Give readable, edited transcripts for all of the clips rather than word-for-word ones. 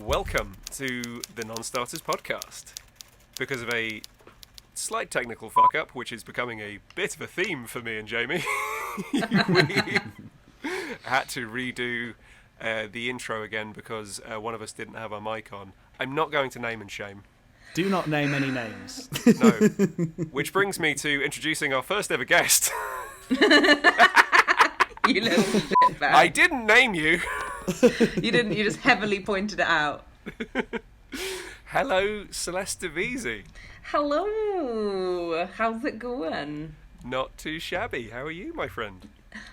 Welcome to the Non-Starters podcast. Because of a slight technical fuck-up, which is becoming a bit of a theme for me and Jamie, we had to redo the intro again because one of us didn't have our mic on. I'm not going to name and shame. Do not name any names. No. Which brings me to introducing our first ever guest. You little shitbag. I didn't name you. You didn't, you just heavily pointed it out. Hello, Celeste de Veazey. Hello. How's it going? Not too shabby. How are you, my friend?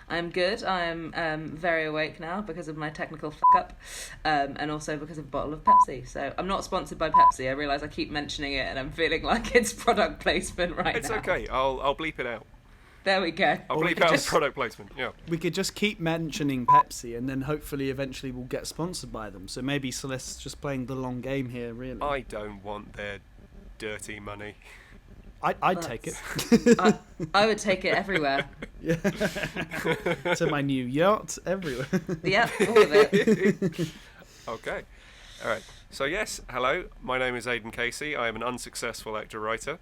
I'm good. I'm very awake now because of my technical fuck-up, and also because of a bottle of Pepsi. So I'm not sponsored by Pepsi. I realise I keep mentioning it and I'm feeling like it's product placement right now. It's okay. I'll bleep it out. There we go. I'll bleep out the product placement, yeah. We could just keep mentioning Pepsi and then hopefully eventually we'll get sponsored by them. So maybe Celeste's just playing the long game here, really. I don't want their dirty money. I'd take it. I would take it everywhere. Yeah. To my new yacht, everywhere. Yep, all of it. Okay. All right. So yes, hello. My name is Aidan Casey. I am an unsuccessful actor-writer.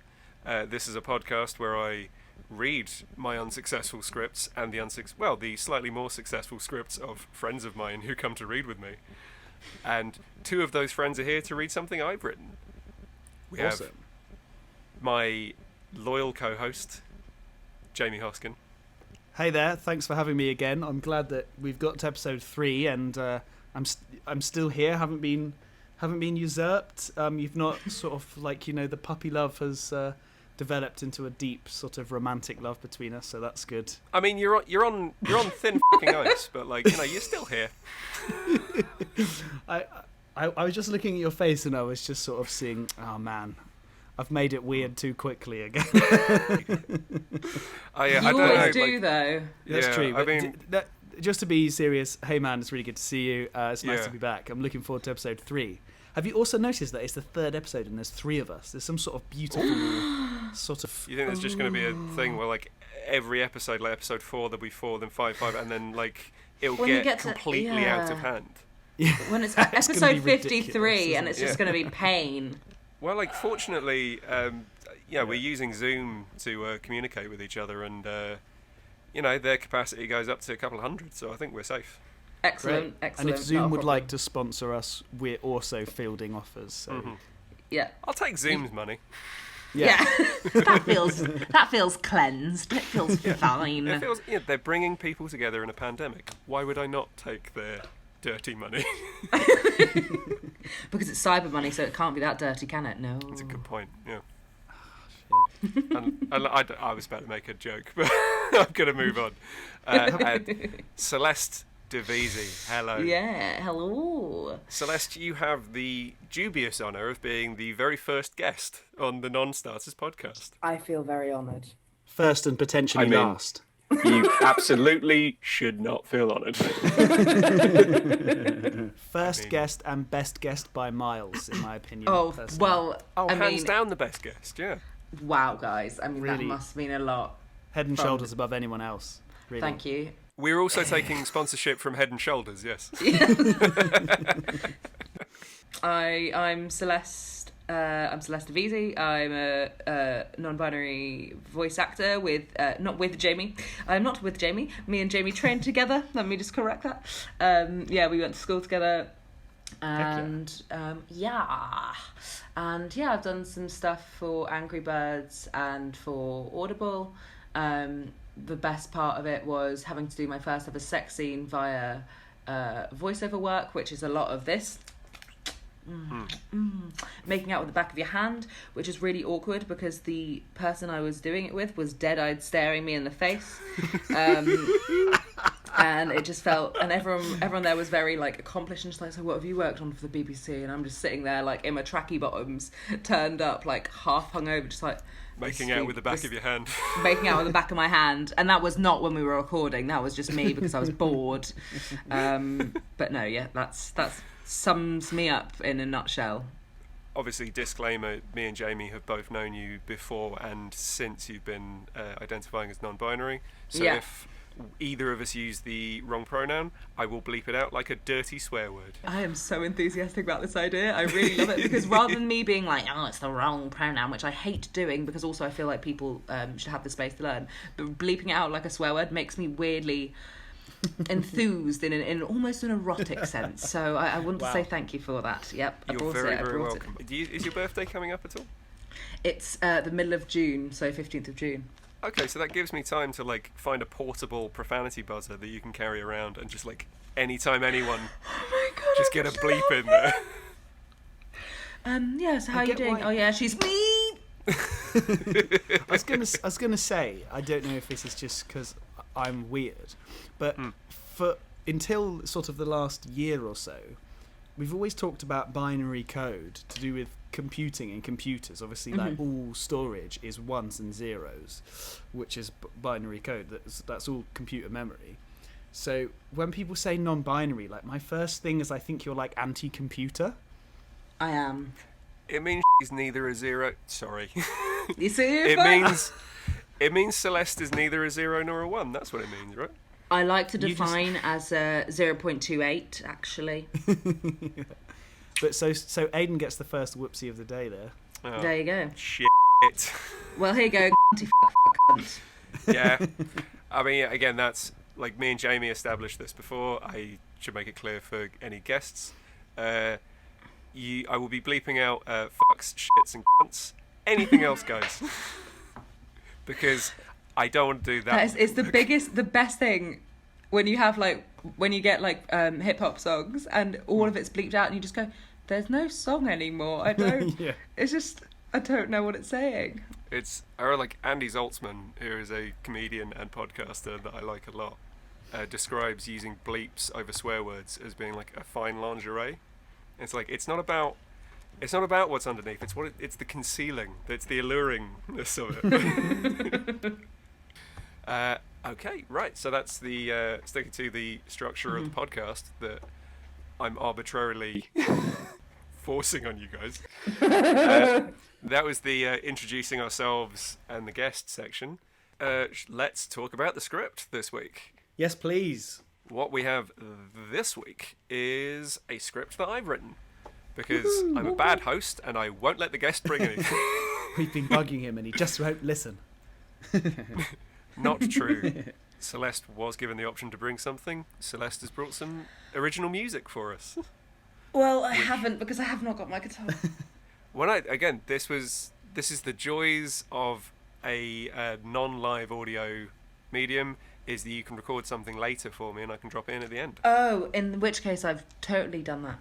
This is a podcast where I read my unsuccessful scripts and the slightly more successful scripts of friends of mine who come to read with me. And two of those friends are here to read something I've written. We Awesome. have my loyal co-host, Jamie Hoskin. Hey there, thanks for having me again. I'm glad that we've got to episode 3 and I'm still here. Haven't been usurped. You've not sort of the puppy love has developed into a deep sort of romantic love between us, so that's good. I mean, you're on thin fucking ice, but you're still here. I was just looking at your face and I was just sort of seeing, oh man, I've made it weird too quickly again. I You don't always know, do, though. That's Yeah, true. I But mean- just to be serious, hey man, it's really good to see you. It's nice Yeah. to be back. I'm looking forward to episode 3. Have you also noticed that it's the 3rd episode and there's 3 of us? There's some sort of beautiful sort of... You think there's just going to be a thing where every episode, like episode 4, there'll be 4, then 5, and then it'll When you get get to- completely out of yeah. hand. Yeah. When it's gonna episode be 53 ridiculous, and it's isn't it? just going to be pain. Well, fortunately, we're using Zoom to communicate with each other, and their capacity goes up to a couple of hundred, so I think we're safe. Excellent, Great. excellent. And if Zoom not a would problem. like to sponsor us, we're also fielding offers. So. Mhm. Yeah. I'll take Zoom's money. Yeah. that feels cleansed. It feels fine. It feels they're bringing people together in a pandemic. Why would I not take their dirty money? Because it's cyber money, so it can't be that dirty, can it? No. That's a good point. Yeah. Shit. And I was about to make a joke, but I'm going to move on. And Celeste de Veazey, hello. Yeah, hello. Celeste, you have the dubious honour of being the very first guest on the Non-Starters podcast. I feel very honoured. First and potentially I mean- last. You absolutely should not feel honoured. First guest and best guest by miles, in my opinion. Oh, personally. well, I Hands mean, down the best guest, yeah. wow, guys. I mean, that Really. must mean a lot. Head and from- shoulders above anyone else. Really. Thank you. We're also taking sponsorship from Head and Shoulders, yes. I'm Celeste. I'm Celeste de Veazey. I'm a non-binary voice actor with not with Jamie. I'm not with Jamie. Me and Jamie trained together. Let me just correct that. We went to school together, and I've done some stuff for Angry Birds and for Audible. The best part of it was having to do my first ever sex scene via voiceover work, which is a lot of this. Making out with the back of your hand, which is really awkward because the person I was doing it with was dead-eyed staring me in the face, and it just felt, and everyone there was very accomplished and just like, so what have you worked on for the BBC? And I'm just sitting there in my tracky bottoms, turned up half hungover, just Making out with the back of your hand. making out with the back of my hand. And that was not when we were recording, that was just me because I was bored. But no, yeah, that's sums me up in a nutshell. Obviously, disclaimer, me and Jamie have both known you before and since you've been identifying as non-binary. So Yeah. if either of us use the wrong pronoun, I will bleep it out like a dirty swear word. I am so enthusiastic about this idea. I really love it, because rather than me being like, oh, it's the wrong pronoun, which I hate doing because also I feel like people should have the space to learn, but bleeping it out like a swear word makes me weirdly enthused in almost an erotic sense. So I want to say thank you for that. Yep, I You're brought very, it. very welcome. Is your birthday coming up at all? It's the middle of June, so 15th of June. Okay, so that gives me time to like find a portable profanity buzzer that you can carry around and just like anytime anyone just get a bleep in there. Yeah, so how are you doing? Oh yeah, she's me. I was gonna say, I don't know if this is just because I'm weird, but for until sort of the last year or so, we've always talked about binary code to do with computing and computers. Obviously, like all storage is ones and zeros, which is binary code. That's all computer memory. So when people say non-binary, like my first thing is I think you're like anti-computer. I am. It means she's neither a zero. Sorry. You see? It means Celeste is neither a 0 nor a 1. That's what it means, right? I like to define as a 0.28, actually. But so Aiden gets the first whoopsie of the day there. Oh, There you go. shit. Well, here you go. Cunt. Yeah. I mean, again, that's like me and Jamie established this before. I should make it clear for any guests. I will be bleeping out fucks, shits, and cunts. Anything else goes. Because I don't want to do that. It's the best thing when you have when you get hip hop songs and all of it's bleeped out and you just go, there's no song anymore. I don't. Yeah. It's just I don't know what it's saying. It's like Andy Zaltzman, who is a comedian and podcaster that I like a lot, describes using bleeps over swear words as being like a fine lingerie. It's like it's not about what's underneath. It's the concealing. It's the alluringness of it. Okay, right. So that's the sticking to the structure of the podcast that I'm arbitrarily forcing on you guys. That was the introducing ourselves and the guest section. Let's talk about the script this week. Yes, please. What we have this week is a script that I've written. Because I'm a bad host and I won't let the guest bring anything. We've been bugging him and he just won't listen. Not true. Celeste was given the option to bring something. Celeste has brought some original music for us. Well, I haven't because I have not got my guitar. This is the joys of a non-live audio medium, is that you can record something later for me and I can drop it in at the end. Oh, in which case I've totally done that.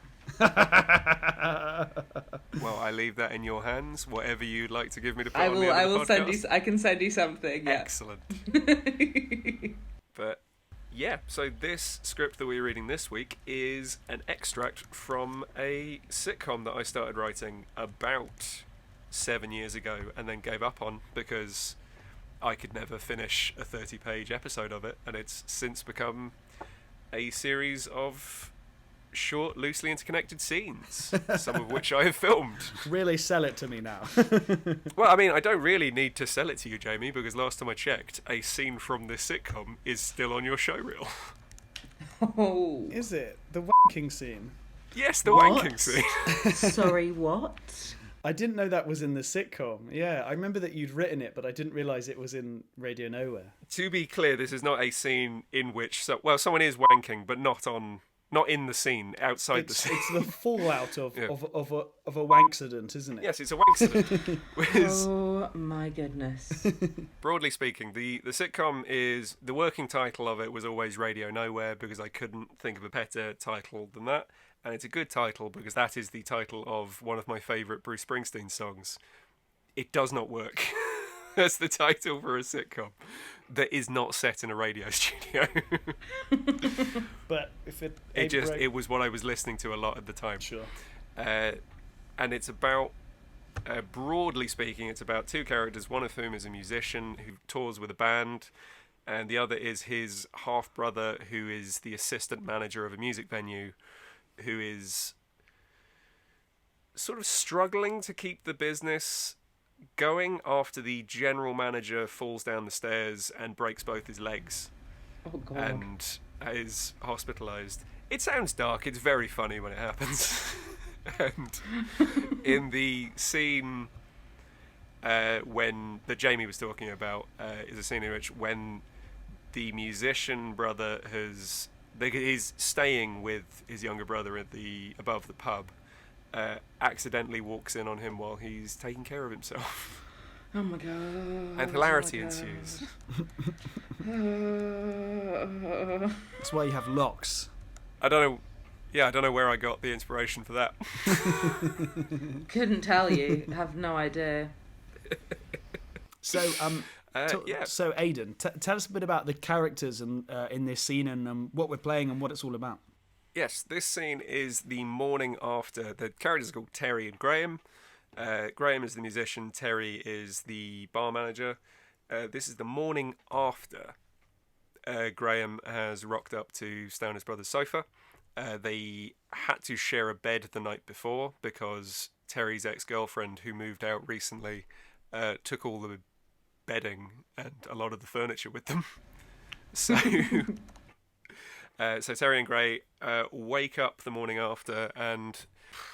Well, I leave that in your hands. Whatever you'd like to give me to put I on will. the end I of the will send you. podcast. I can send you something. Yeah. Excellent. But yeah, so this script that we're reading this week is an extract from a sitcom that I started writing about 7 years ago and then gave up on because I could never finish a 30-page episode of it, and it's since become a series of short, loosely interconnected scenes, some of which I have filmed. Really sell it to me now. Well, I mean, I don't really need to sell it to you, Jamie, because last time I checked, a scene from this sitcom is still on your showreel. Oh. Is it? The wanking scene? Yes, the What? wanking scene. Sorry, what? I didn't know that was in the sitcom. Yeah, I remember that you'd written it, but I didn't realise it was in Radio Nowhere. To be clear, this is not a scene in which someone is wanking, but not in the scene, outside the scene. It's the fallout of Yeah. of a wankcident, isn't it? Yes, it's a wankcident. Oh my goodness. Broadly speaking, the sitcom is, the working title of it was always Radio Nowhere because I couldn't think of a better title than that. And it's a good title because that is the title of one of my favourite Bruce Springsteen songs. It does not work as the title for a sitcom that is not set in a radio studio. But if It was what I was listening to a lot at the time. Sure. And it's about, broadly speaking, it's about two characters, one of whom is a musician who tours with a band, and the other is his half-brother who is the assistant manager of a music venue, who is sort of struggling to keep the business going after the general manager falls down the stairs and breaks both his legs. Oh God. and is hospitalised. It sounds dark. It's very funny when it happens. And in the scene when that Jamie was talking about, is a scene in which when the musician brother he's staying with his younger brother at the above the pub, accidentally walks in on him while he's taking care of himself. Oh my God. And hilarity ensues. That's why you have locks. I don't know. Yeah, I don't know where I got the inspiration for that. Couldn't tell you. Have no idea. So, Yeah. So Aidan, tell us a bit about the characters and in this scene and what we're playing and what it's all about. Yes, this scene is the morning after. The characters are called Terry and Graham. Graham is the musician. Terry is the bar manager. This is the morning after Graham has rocked up to stay on his brother's sofa. They had to share a bed the night before because Terry's ex-girlfriend, who moved out recently, took all the bedding and a lot of the furniture with them. So, so Terry and Gray wake up the morning after, and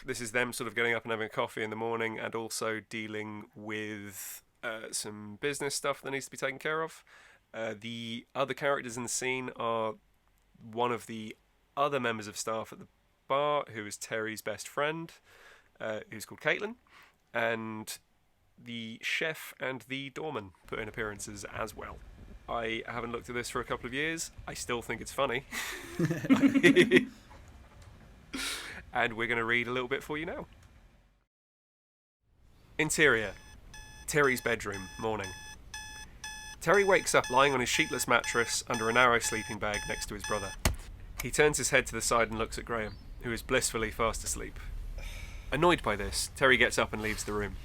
this is them sort of getting up and having a coffee in the morning, and also dealing with some business stuff that needs to be taken care of. The other characters in the scene are one of the other members of staff at the bar, who is Terry's best friend, who's called Caitlin, and the chef and the doorman put in appearances as well. I haven't looked at this for a couple of years. I still think it's funny. And we're going to read a little bit for you now. Interior. Terry's bedroom, morning. Terry wakes up lying on his sheetless mattress under a narrow sleeping bag next to his brother. He turns his head to the side and looks at Graham, who is blissfully fast asleep. Annoyed by this, Terry gets up and leaves the room.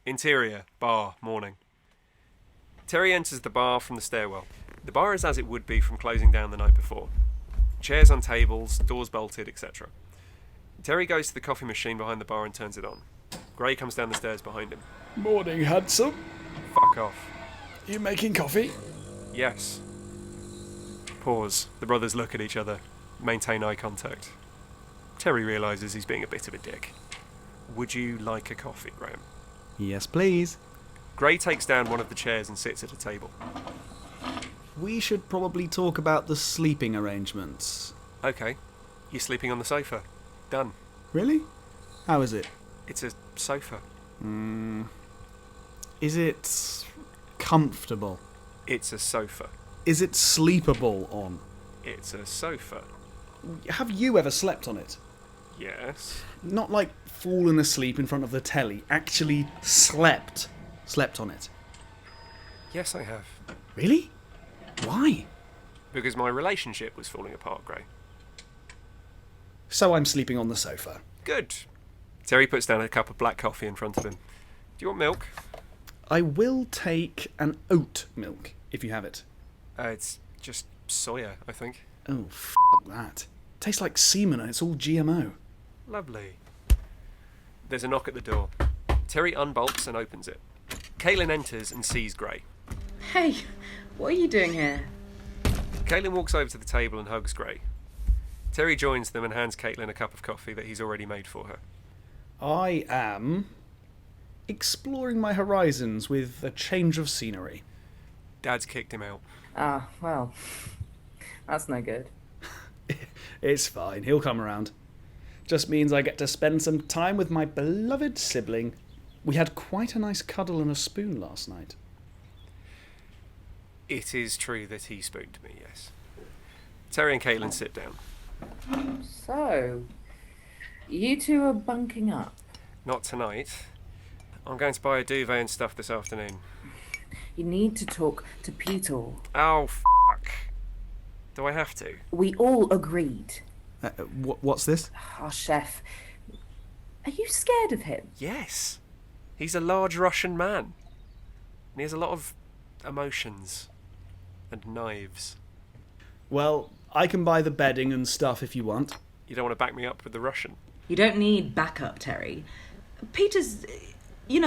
Interior, bar, morning. Terry enters the bar from the stairwell. The bar is as it would be from closing down the night before. Chairs on tables, doors bolted, etc. Terry goes to the coffee machine behind the bar and turns it on. Gray comes down the stairs behind him. Morning, handsome. Fuck off. You making coffee? Yes. Pause. The brothers look at each other. Maintain eye contact. Terry realises he's being a bit of a dick. Would you like a coffee, Graham? Yes, please. Gray takes down one of the chairs and sits at a table. We should probably talk about the sleeping arrangements. Okay. You're sleeping on the sofa. Done. Really? How is it? It's a sofa. Is it comfortable? It's a sofa. Is it sleepable on? It's a sofa. Have you ever slept on it? Yes. Not like fallen asleep in front of the telly. Actually slept on it. Yes, I have. Really? Why? Because my relationship was falling apart, Gray. So I'm sleeping on the sofa. Good. Terry puts down a cup of black coffee in front of him. Do you want milk? I will take an oat milk, if you have it. It's just soya, I think. Oh, that. Tastes like semen and it's all GMO. Lovely. There's a knock at the door. Terry unbolts and opens it. Caitlin enters and sees Gray. Hey, what are you doing here? Caitlin walks over to the table and hugs Gray. Terry joins them and hands Caitlin a cup of coffee that he's already made for her. I am exploring my horizons with a change of scenery. Dad's kicked him out. Ah, well, that's no good. It's fine, he'll come around. Just means I get to spend some time with my beloved sibling. We had quite a nice cuddle and a spoon last night. It is true that he spooned me, yes. Terry and Caitlin sit down. So, you two are bunking up. Not tonight. I'm going to buy a duvet and stuff this afternoon. You need to talk to Peter. Oh, fuck. Do I have to? We all agreed. What's this? Our chef. Are you scared of him? Yes. He's a large Russian man. And he has a lot of emotions. And knives. Well, I can buy the bedding and stuff if you want. You don't want to back me up with the Russian? You don't need backup, Terry. Peter's, he's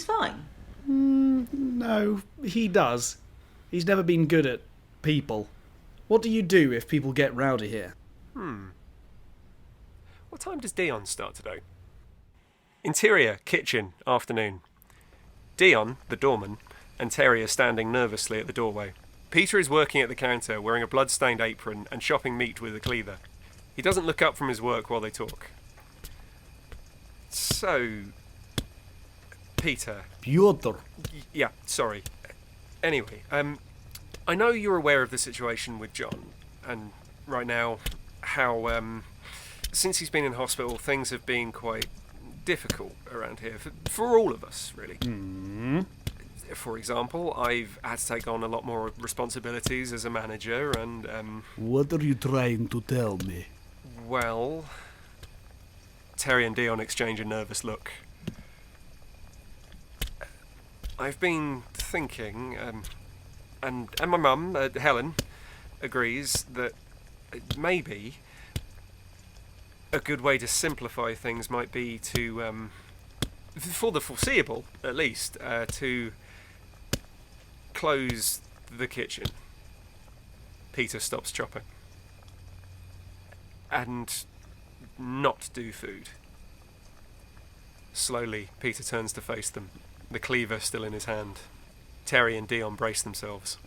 fine. No, he does. He's never been good at people. What do you do if people get rowdy here? What time does Dion start today? Interior, kitchen, afternoon. Dion, the doorman, and Terry are standing nervously at the doorway. Peter is working at the counter, wearing a blood-stained apron and chopping meat with a cleaver. He doesn't look up from his work while they talk. So, Peter. Piotr. Yeah, sorry. Anyway, I know you're aware of the situation with John, and right now, how, since he's been in hospital, things have been quite difficult around here, for all of us, really. For example, I've had to take on a lot more responsibilities as a manager, and, What are you trying to tell me? well... Terry and Dion exchange a nervous look. I've been thinking, and my mum, Helen, agrees that maybe a good way to simplify things might be to, for the foreseeable at least, to close the kitchen. Peter stops chopping. And not do food. Slowly, Peter turns to face them, the cleaver still in his hand. Terry and Dion brace themselves.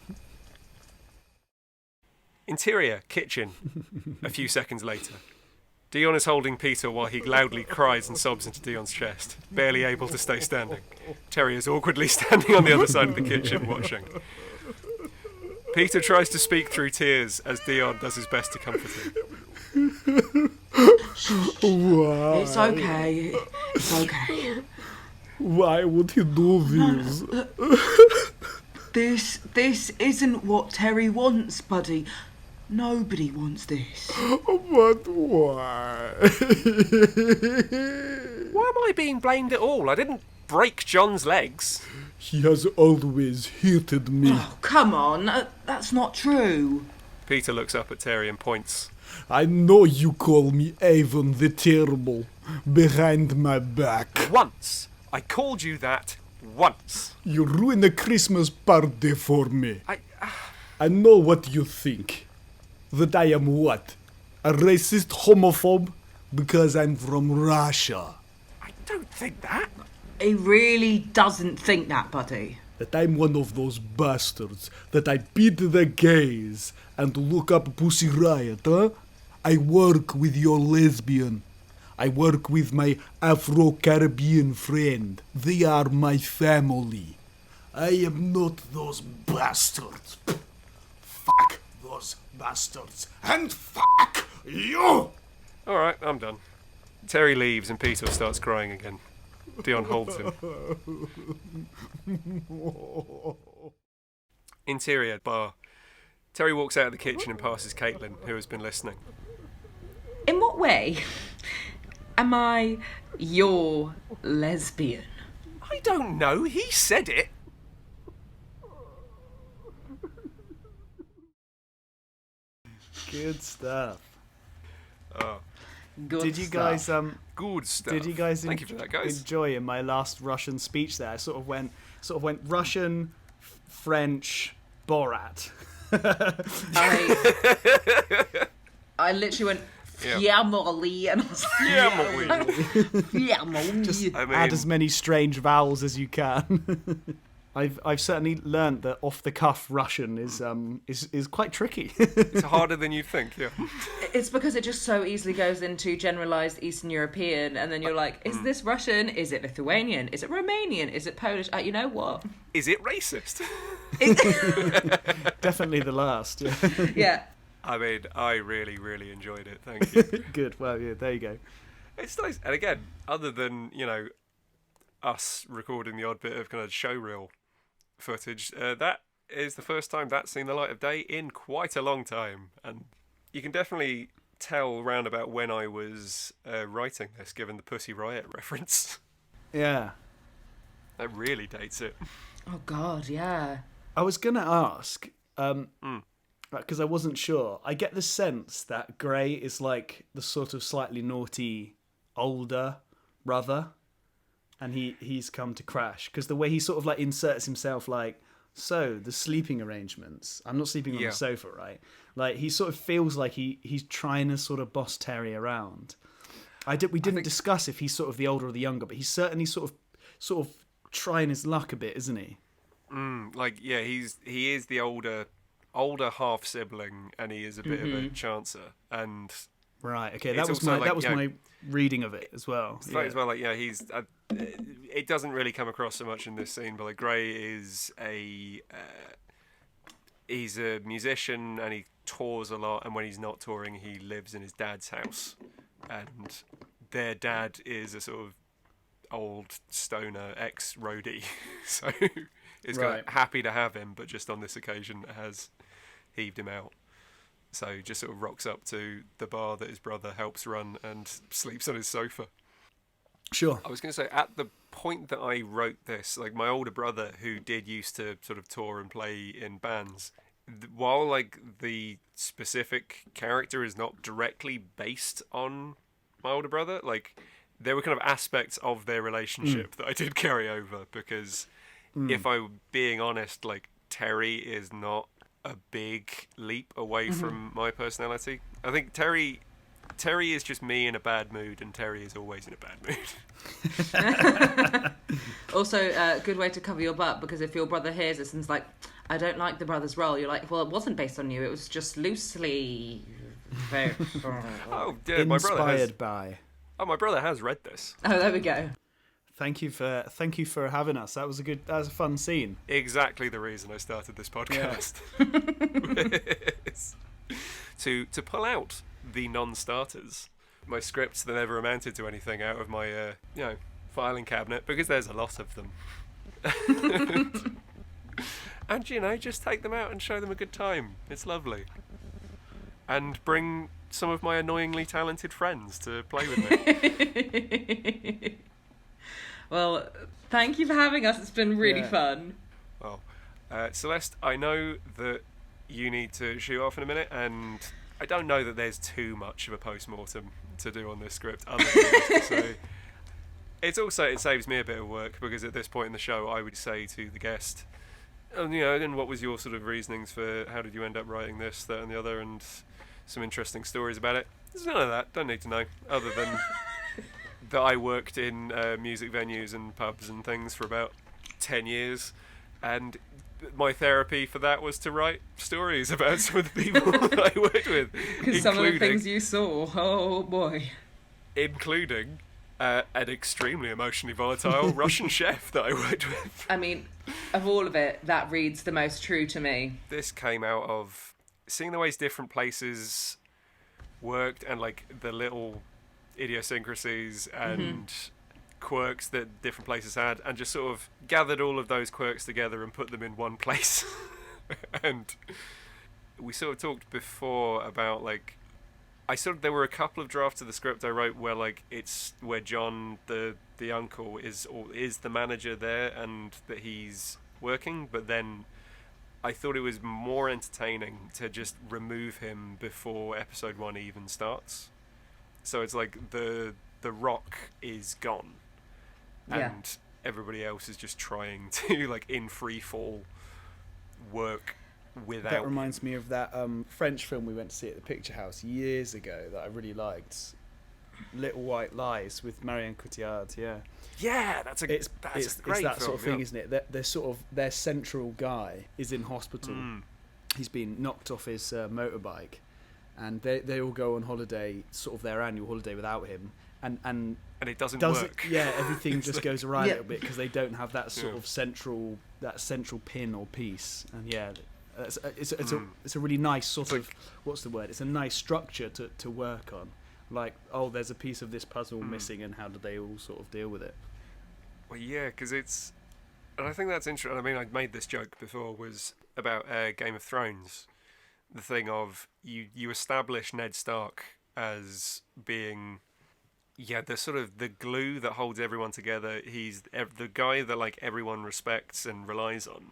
Interior, kitchen. A few seconds later. Dion is holding Peter while he loudly cries and sobs into Dion's chest, barely able to stay standing. Terry is awkwardly standing on the other side of the kitchen, watching. Peter tries to speak through tears as Dion does his best to comfort him. Why? It's okay. It's okay. Why would he do this? This isn't what Terry wants, buddy. Nobody wants this. But why? Why am I being blamed at all? I didn't break John's legs. He has always hated me. Oh, come on. That's not true. Peter looks up at Terry and points. I know you call me Avon the Terrible, behind my back. Once. I called you that once. You ruined a Christmas party for me. I know what you think. That I am what? A racist homophobe? Because I'm from Russia. I don't think that. He really doesn't think that, buddy. That I'm one of those bastards. That I beat the gays and look up Pussy Riot, huh? I work with your lesbian. I work with my Afro-Caribbean friend. They are my family. I am not those bastards. Fuck those bastards. And fuck you! Alright, I'm done. Terry leaves and Peter starts crying again. Dion holds him. Interior, bar. Terry walks out of the kitchen and passes Caitlin, who has been listening. In what way am I your lesbian? I don't know, he said it. Good stuff. Oh, Good Did you stuff. guys good stuff. Did you guys Thank you for that, guys. enjoy in my last Russian speech there? I sort of went Russian, French, Borat. I literally went Yeah. Molly, and I was like, Yeah, Molly. Just I mean- add as many strange vowels as you can. I've certainly learned that off the cuff Russian is quite tricky. It's harder than you think, yeah. It's because it just so easily goes into generalised Eastern European, and then you're like, is this Russian? Is it Lithuanian? Is it Romanian? Is it Polish? You know what? Is it racist? Definitely the last. Yeah. Yeah. I mean, I really, really enjoyed it. Thank you. Good. Well, yeah. There you go. It's nice. And again, other than, us recording the odd bit of kind of showreel footage, that is the first time that's seen the light of day in quite a long time. And you can definitely tell round about when I was writing this, given the Pussy Riot reference. Yeah. That really dates it. Oh, God, yeah. I was gonna ask, because I wasn't sure. I get the sense that Gray is like the sort of slightly naughty older brother. and he's come to crash, because the way he sort of like inserts himself, like, so the sleeping arrangements, I'm not sleeping on the sofa, right? Like, he sort of feels like he's trying to sort of boss Terry around. We didn't discuss if he's sort of the older or the younger, but he's certainly sort of trying his luck a bit, isn't he? He is the older half sibling, and he is a bit of a chancer. And right, okay, that was my reading of it as well. As well, he's. It doesn't really come across so much in this scene, but like Gray is he's a musician and he tours a lot, and when he's not touring, he lives in his dad's house, and their dad is a sort of old stoner ex-roadie, so is kind of happy to have him, but just on this occasion has heaved him out. So he just sort of rocks up to the bar that his brother helps run and sleeps on his sofa. Sure. I was going to say, at the point that I wrote this, like, my older brother, who did used to sort of tour and play in bands, while like the specific character is not directly based on my older brother, like, there were kind of aspects of their relationship that I did carry over, because if I'm being honest, like, Terry is not a big leap away from my personality. I think Terry is just me in a bad mood, and Terry is always in a bad mood. Also, good way to cover your butt, because if your brother hears this and is like, I don't like the brother's role, you're like, well, it wasn't based on you, it was just loosely... Oh, yeah, inspired by... Oh, my brother has read this. Oh, there we go. Thank you for having us. That was a fun scene. Exactly the reason I started this podcast. To pull out the non-starters, my scripts that never amounted to anything, out of my filing cabinet, because there's a lot of them. And just take them out and show them a good time. It's lovely. And bring some of my annoyingly talented friends to play with me. Well, thank you for having us. It's been really fun. Well, Celeste, I know that you need to shoot off in a minute, and I don't know that there's too much of a post-mortem to do on this script, other than just to say, it saves me a bit of work, because at this point in the show I would say to the guest, and what was your sort of reasonings for how did you end up writing this, that and the other, and some interesting stories about it. There's none of that, don't need to know, other than that I worked in music venues and pubs and things for about 10 years, and my therapy for that was to write stories about some of the people that I worked with. Because some of the things you saw, oh boy. Including an extremely emotionally volatile Russian chef that I worked with. I mean, of all of it, that reads the most true to me. This came out of seeing the ways different places worked, and like the little idiosyncrasies and quirks that different places had, and just sort of gathered all of those quirks together and put them in one place. And we sort of talked before about, like, there were a couple of drafts of the script I wrote where, like, it's where John, the uncle, is the manager there, and that he's working, but then I thought it was more entertaining to just remove him before episode 1 even starts. So it's like the rock is gone, and everybody else is just trying to, like, in free fall, work without. That reminds me of that French film we went to see at the Picture House years ago that I really liked, Little White Lies, with Marion Cotillard. Yeah, that's a great it's that film, sort of thing, isn't it? They're sort of, their central guy is in hospital. He's been knocked off his motorbike, and they all go on holiday, sort of their annual holiday, without him, and it doesn't work. Everything just goes awry a little bit, because they don't have that sort of central pin or piece. And it's a really nice sort of, what's the word? It's a nice structure to work on. Like, there's a piece of this puzzle missing, and how do they all sort of deal with it? Well, yeah, because it's, and I think that's interesting. I mean, I made this joke before, was about Game of Thrones. The thing of, you establish Ned Stark as being, the sort of the glue that holds everyone together. He's the guy that, like, everyone respects and relies on,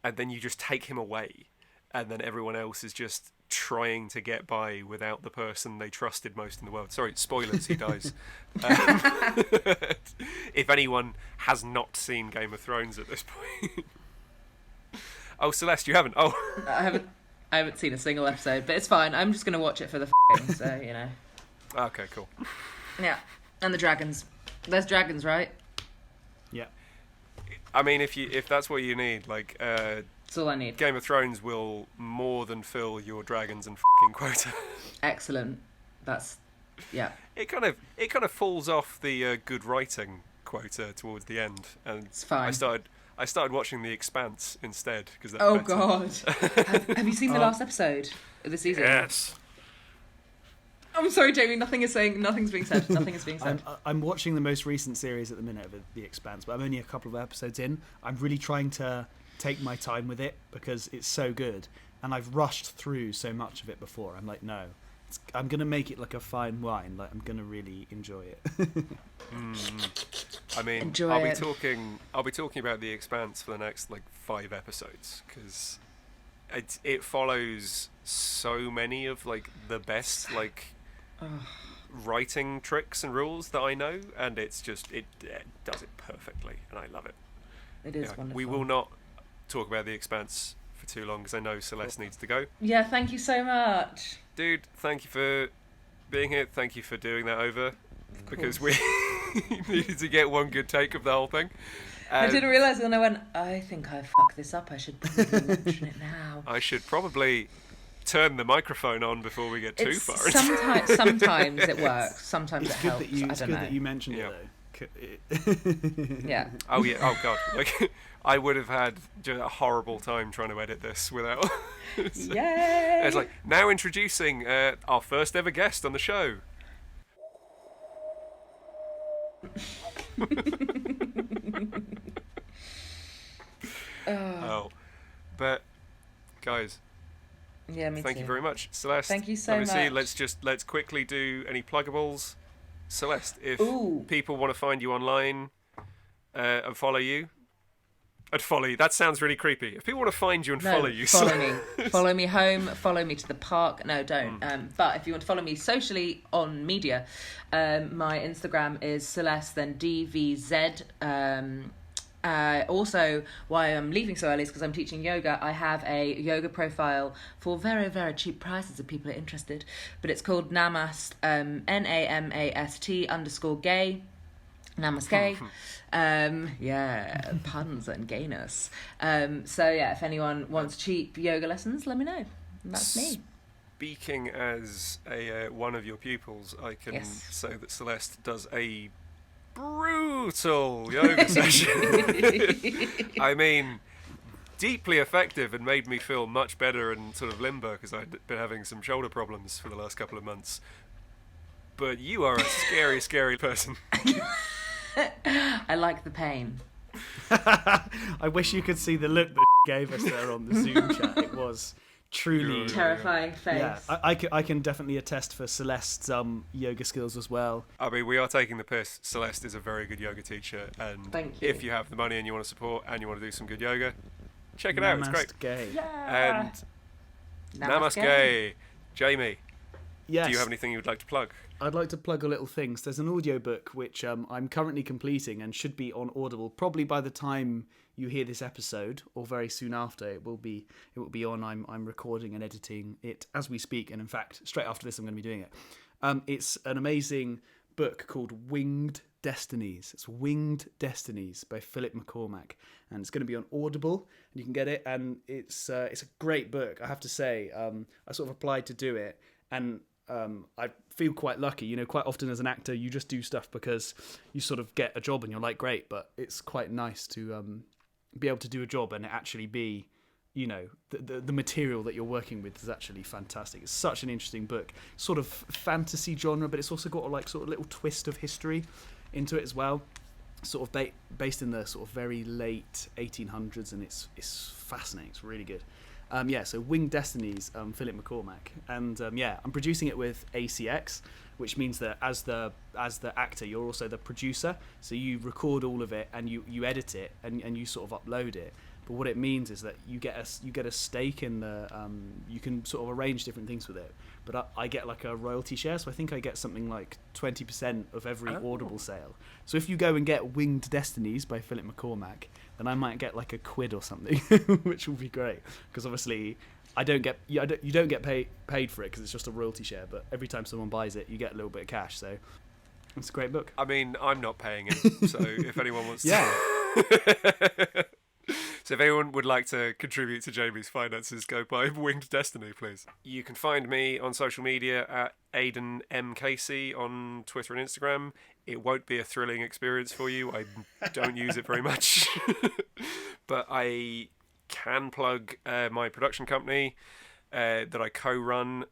and then you just take him away, and then everyone else is just trying to get by without the person they trusted most in the world. Sorry, spoilers, he dies. If anyone has not seen Game of Thrones at this point. Oh, Celeste, you haven't? Oh. I haven't seen a single episode, but it's fine. I'm just going to watch it for the so, you know. Okay, cool. Yeah. And the dragons. There's dragons, right? Yeah. I mean, if that's what you need, like, That's all I need. Game of Thrones will more than fill your dragons and f***ing quota. Excellent. That's, yeah. It kind of falls off the good writing quota towards the end, and It's fine. I started watching The Expanse instead because Oh, God. Have you seen the last episode of the season? Yes. I'm sorry, Jamie. Nothing is being said. Nothing is being said. I'm watching the most recent series at the minute of The Expanse, but I'm only a couple of episodes in. I'm really trying to take my time with it because it's so good, and I've rushed through so much of it before. I'm like, no, I'm gonna make it like a fine wine. Like, I'm gonna really enjoy it. I mean, Enjoy I'll it. be talking about The Expanse for the next like 5 episodes because it follows so many of like the best like writing tricks and rules that I know, and it's just it does it perfectly, and I love it. It is wonderful. We will not talk about The Expanse for too long because I know Celeste needs to go. Yeah, thank you so much. Dude, thank you for being here. Thank you for doing that over because we needed to get one good take of the whole thing. I didn't realise it, and I went, I think I fucked this up. I should probably mention it now. I should probably turn the microphone on before we get too far. Sometimes it works. Sometimes It's it good helps. that you. I It's don't good know. that you mentioned Yeah. it though. Yeah. Oh yeah. Oh god. Like I would have had just a horrible time trying to edit this without. Yay! It's like now introducing our first ever guest on the show. Oh, but guys, Yeah, me thank too. you very much, Celeste. Thank you so Lovely to see you. much. Let's quickly do any pluggables. Celeste, if Ooh. people want to find you online and follow you. And follow you. That sounds really creepy. If people want to find you and No, follow you, follow me. Follow me home. Follow me to the park. No, don't. But if you want to follow me socially on media, my Instagram is Celeste, then DVZ. Also, why I'm leaving so early is because I'm teaching yoga. I have a yoga profile for very, very cheap prices if people are interested. But it's called Namast, NAMAST_gay. Namaste. Yeah, puns and gayness. So yeah, if anyone wants cheap yoga lessons, let me know. That's me. Speaking as a one of your pupils, I can Yes. say that Celeste does a brutal yoga session. I mean, deeply effective and made me feel much better and sort of limber because I'd been having some shoulder problems for the last couple of months. But you are a scary, scary person. I like the pain. I wish you could see the look that gave us there on the Zoom chat. It was truly Terrifying face. Yeah, I can definitely attest for Celeste's yoga skills as well. I mean, we are taking the piss. Celeste is a very good yoga teacher, and Thank you. if you have the money and you want to support and you want to do some good yoga, check it out. It's great. Gay. Yeah. And Namaste. Jamie, Yes. do you have anything you would like to plug? I'd like to plug a little thing. So there's an audiobook which I'm currently completing and should be on Audible probably by the time you hear this episode, or very soon after. It will be on. I'm recording and editing it as we speak, and in fact, straight after this, I'm going to be doing it. It's an amazing book called Winged Destinies. It's Winged Destinies by Philip McCormack, and it's going to be on Audible, and you can get it. And it's a great book, I have to say. I sort of applied to do it, and I feel quite lucky. You know, quite often as an actor, you just do stuff because you sort of get a job and you're like, great. But it's quite nice to be able to do a job and it actually be, you know, the material that you're working with is actually fantastic. It's such an interesting book, sort of fantasy genre, but it's also got a sort of little twist of history into it as well. Sort of based in the sort of very late 1800s, and it's fascinating. It's really good. So Winged Destinies, Philip McCormack, and I'm producing it with ACX, which means that as the actor, you're also the producer. So you record all of it and you edit it and you sort of upload it. But what it means is that you get a stake in the. You can sort of arrange different things with it. But I get like a royalty share, so I think I get something like 20% of every Audible sale. So if you go and get Winged Destinies by Philip McCormack, then I might get like a quid or something, which will be great. Because obviously, you don't get paid for it because it's just a royalty share. But every time someone buys it, you get a little bit of cash. So it's a great book. I mean, I'm not paying it, so if anyone wants to... Yeah. So if anyone would like to contribute to Jamie's finances, go buy Winged Destiny, please. You can find me on social media at Aidan M. Casey on Twitter and Instagram. It won't be a thrilling experience for you. I don't use it very much. But I can plug my production company that I co-run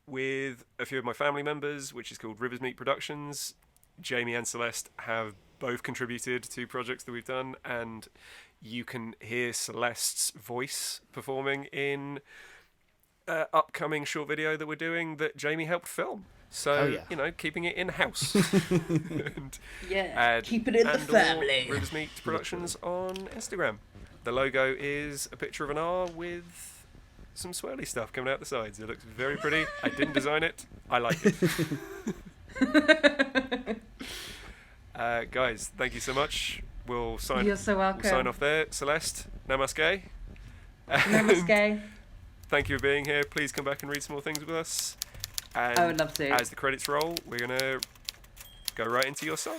with a few of my family members, which is called Rivers Meat Productions. Jamie and Celeste have both contributed to projects that we've done, and you can hear Celeste's voice performing in upcoming short video that we're doing that Jamie helped film. So, keeping it in-house. Keep it in the family. Rivers Meat Productions on Instagram. The logo is a picture of an R with some swirly stuff coming out the sides. It looks very pretty. I didn't design it. I like it. Guys, thank you so much. You're so welcome. We'll sign off there. Celeste, namaste. Namaste. Thank you for being here. Please come back and read some more things with us. And I would love to. As the credits roll, we're going to go right into your song.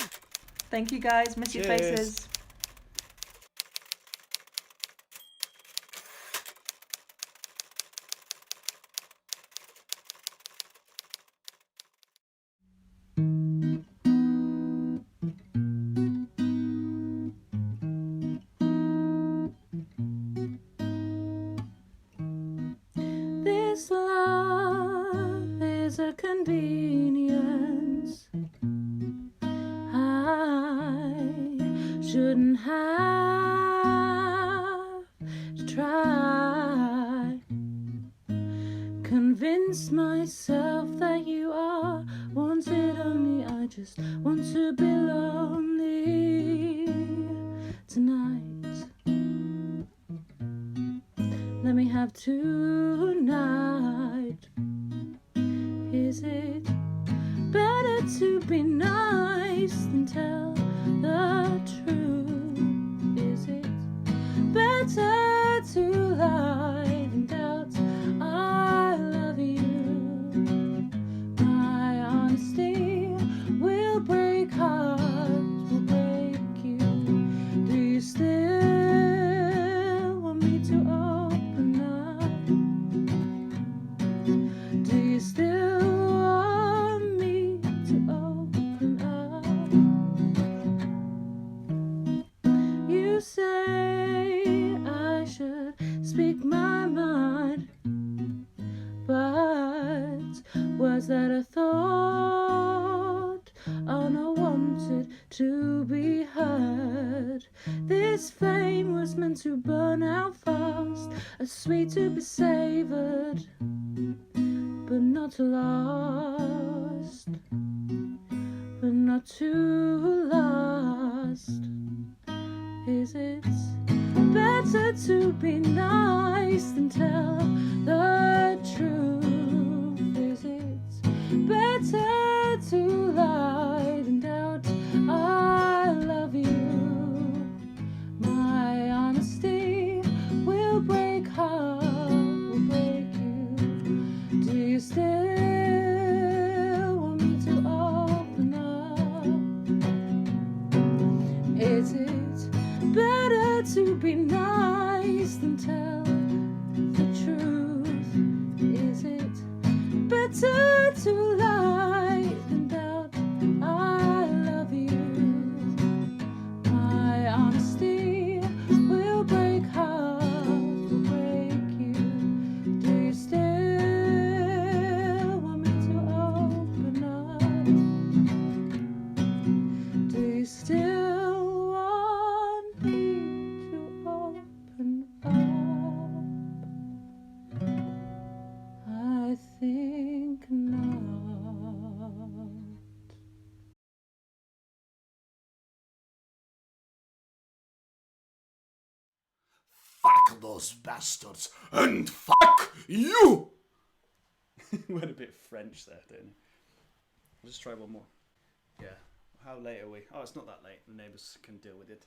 Thank you, guys. Miss your faces. This love is a convenience. I shouldn't have to try. Convince myself that you are wanted only. I just want to be lonely tonight. Let me have tonight. Is it better to be nice than tell the truth? Is it better to lie than doubt I love you? My honesty will break hearts, will break you. Do you still want me to open up? Do you still want me to open up? You say I should speak my mind, but was that a thought unwanted to be heard? This fame was meant to burn out fast, a sweet to be savoured, but not lost, but not too lost. Is it better to be nice than tell the truth? Is it better to lie than doubt I love you? My honesty will break heart, will break you. Do you still want me to open up? Is it better to be nice than tell the truth? Is it better to lie than doubt I love you? My honesty will break heart, will break you. Do you still want me to open up? Do you still want me to open up? I think not. fuck those bastards, and fuck you! Went a bit French there, didn't you? I'll just try one more. Yeah. How late are we? Oh, it's not that late. The neighbours can deal with it.